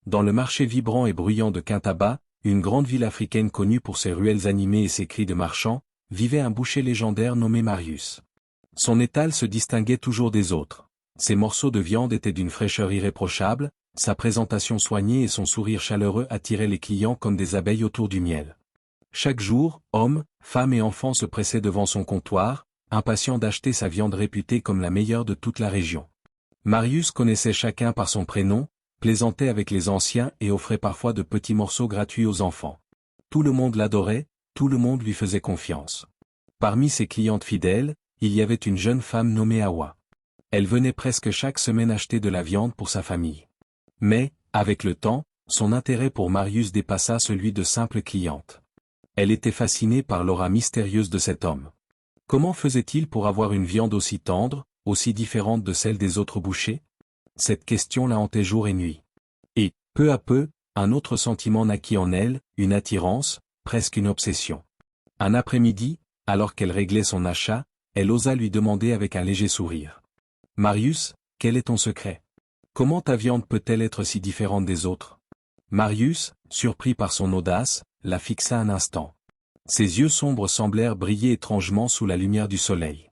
Dans le marché vibrant et bruyant de Kintaba, une grande ville africaine connue pour ses ruelles animées et ses cris de marchands, vivait un boucher légendaire nommé Marius. Son étal se distinguait toujours des autres. Ses morceaux de viande étaient d'une fraîcheur irréprochable, sa présentation soignée et son sourire chaleureux attiraient les clients comme des abeilles autour du miel. Chaque jour, hommes, femmes et enfants se pressaient devant son comptoir, impatients d'acheter sa viande réputée comme la meilleure de toute la région. Marius connaissait chacun par son prénom, plaisantait avec les anciens et offrait parfois de petits morceaux gratuits aux enfants. Tout le monde l'adorait, tout le monde lui faisait confiance. Parmi ses clientes fidèles, il y avait une jeune femme nommée Awa. Elle venait presque chaque semaine acheter de la viande pour sa famille. Mais, avec le temps, son intérêt pour Marius dépassa celui de simple cliente. Elle était fascinée par l'aura mystérieuse de cet homme. Comment faisait-il pour avoir une viande aussi tendre, aussi différente de celle des autres bouchers? Cette question la hantait jour et nuit. Et, peu à peu, un autre sentiment naquit en elle, une attirance, presque une obsession. Un après-midi, alors qu'elle réglait son achat, elle osa lui demander avec un léger sourire. « Marius, quel est ton secret? Comment ta viande peut-elle être si différente des autres ?» Marius, surpris par son audace, la fixa un instant. Ses yeux sombres semblèrent briller étrangement sous la lumière du soleil.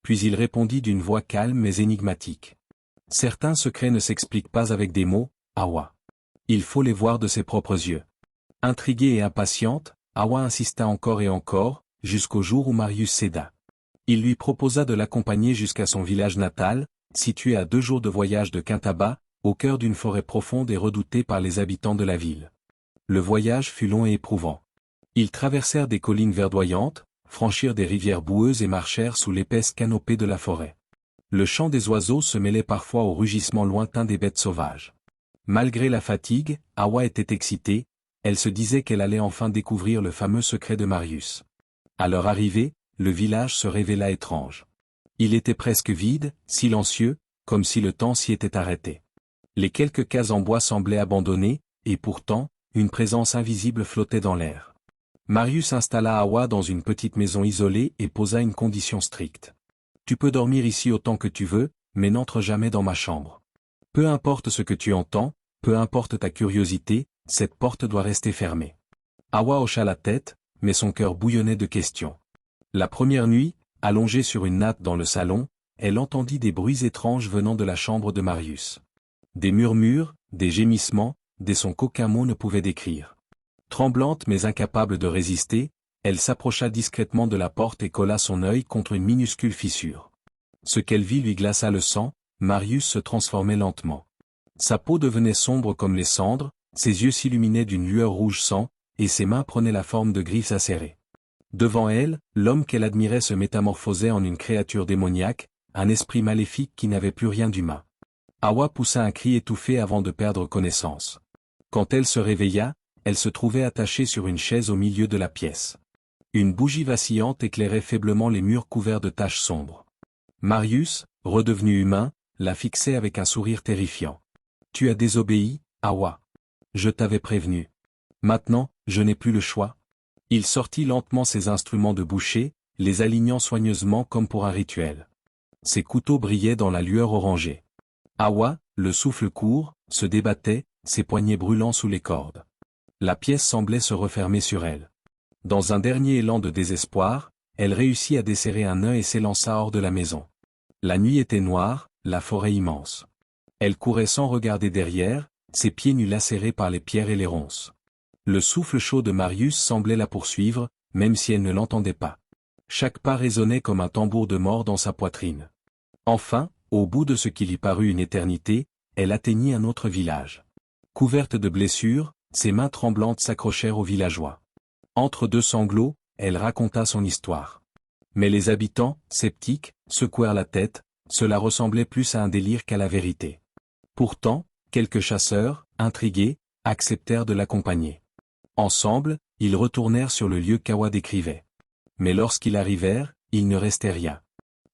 Puis il répondit d'une voix calme mais énigmatique. « Certains secrets ne s'expliquent pas avec des mots, Awa. Il faut les voir de ses propres yeux. » Intriguée et impatiente, Awa insista encore et encore, jusqu'au jour où Marius céda. Il lui proposa de l'accompagner jusqu'à son village natal, situé à 2 jours de voyage de Kintaba, au cœur d'une forêt profonde et redoutée par les habitants de la ville. Le voyage fut long et éprouvant. Ils traversèrent des collines verdoyantes, franchirent des rivières boueuses et marchèrent sous l'épaisse canopée de la forêt. Le chant des oiseaux se mêlait parfois au rugissement lointain des bêtes sauvages. Malgré la fatigue, Awa était excitée, elle se disait qu'elle allait enfin découvrir le fameux secret de Marius. À leur arrivée, le village se révéla étrange. Il était presque vide, silencieux, comme si le temps s'y était arrêté. Les quelques cases en bois semblaient abandonnées, et pourtant, une présence invisible flottait dans l'air. Marius installa Awa dans une petite maison isolée et posa une condition stricte. « Tu peux dormir ici autant que tu veux, mais n'entre jamais dans ma chambre. Peu importe ce que tu entends, peu importe ta curiosité, cette porte doit rester fermée. » Awa hocha la tête, mais son cœur bouillonnait de questions. La première nuit, allongée sur une natte dans le salon, elle entendit des bruits étranges venant de la chambre de Marius. Des murmures, des gémissements, des sons qu'aucun mot ne pouvait décrire. Tremblante mais incapable de résister, elle s'approcha discrètement de la porte et colla son œil contre une minuscule fissure. Ce qu'elle vit lui glaça le sang, Marius se transformait lentement. Sa peau devenait sombre comme les cendres, ses yeux s'illuminaient d'une lueur rouge sang, et ses mains prenaient la forme de griffes acérées. Devant elle, l'homme qu'elle admirait se métamorphosait en une créature démoniaque, un esprit maléfique qui n'avait plus rien d'humain. Awa poussa un cri étouffé avant de perdre connaissance. Quand elle se réveilla, elle se trouvait attachée sur une chaise au milieu de la pièce. Une bougie vacillante éclairait faiblement les murs couverts de taches sombres. Marius, redevenu humain, la fixait avec un sourire terrifiant. « Tu as désobéi, Awa. Je t'avais prévenu. Maintenant, je n'ai plus le choix. » Il sortit lentement ses instruments de boucher, les alignant soigneusement comme pour un rituel. Ses couteaux brillaient dans la lueur orangée. Awa, le souffle court, se débattait, ses poignets brûlant sous les cordes. La pièce semblait se refermer sur elle. Dans un dernier élan de désespoir, elle réussit à desserrer un nain et s'élança hors de la maison. La nuit était noire, la forêt immense. Elle courait sans regarder derrière, ses pieds nus lacérés par les pierres et les ronces. Le souffle chaud de Marius semblait la poursuivre, même si elle ne l'entendait pas. Chaque pas résonnait comme un tambour de mort dans sa poitrine. Enfin, au bout de ce qui lui parut une éternité, elle atteignit un autre village. Couverte de blessures, ses mains tremblantes s'accrochèrent aux villageois. Entre 2 sanglots, elle raconta son histoire. Mais les habitants, sceptiques, secouèrent la tête, cela ressemblait plus à un délire qu'à la vérité. Pourtant, quelques chasseurs, intrigués, acceptèrent de l'accompagner. Ensemble, ils retournèrent sur le lieu qu'Awa décrivait. Mais lorsqu'ils arrivèrent, il ne restait rien.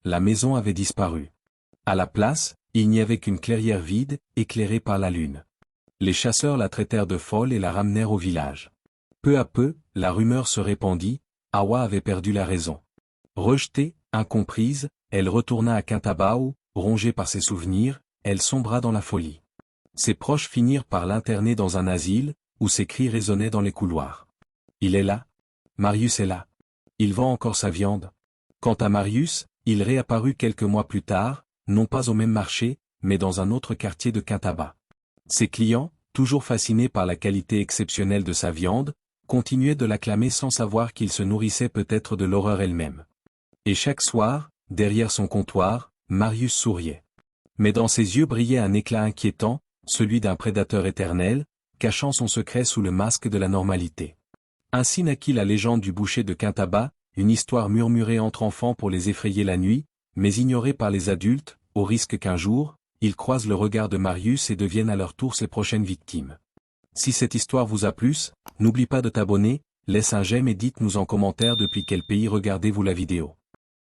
La maison avait disparu. À la place, il n'y avait qu'une clairière vide, éclairée par la lune. Les chasseurs la traitèrent de folle et la ramenèrent au village. Peu à peu, la rumeur se répandit, Awa avait perdu la raison. Rejetée, incomprise, elle retourna à Kintaba où, rongée par ses souvenirs, elle sombra dans la folie. Ses proches finirent par l'interner dans un asile, où ses cris résonnaient dans les couloirs. Il est là. Marius est là. Il vend encore sa viande. Quant à Marius, il réapparut quelques mois plus tard, non pas au même marché, mais dans un autre quartier de Quintaba. Ses clients, toujours fascinés par la qualité exceptionnelle de sa viande, continuaient de l'acclamer sans savoir qu'il se nourrissait peut-être de l'horreur elle-même. Et chaque soir, derrière son comptoir, Marius souriait. Mais dans ses yeux brillait un éclat inquiétant, celui d'un prédateur éternel, cachant son secret sous le masque de la normalité. Ainsi naquit la légende du boucher de Quintaba, une histoire murmurée entre enfants pour les effrayer la nuit, mais ignorée par les adultes, au risque qu'un jour, ils croisent le regard de Marius et deviennent à leur tour ses prochaines victimes. Si cette histoire vous a plu, n'oublie pas de t'abonner, laisse un j'aime et dites-nous en commentaire depuis quel pays regardez-vous la vidéo.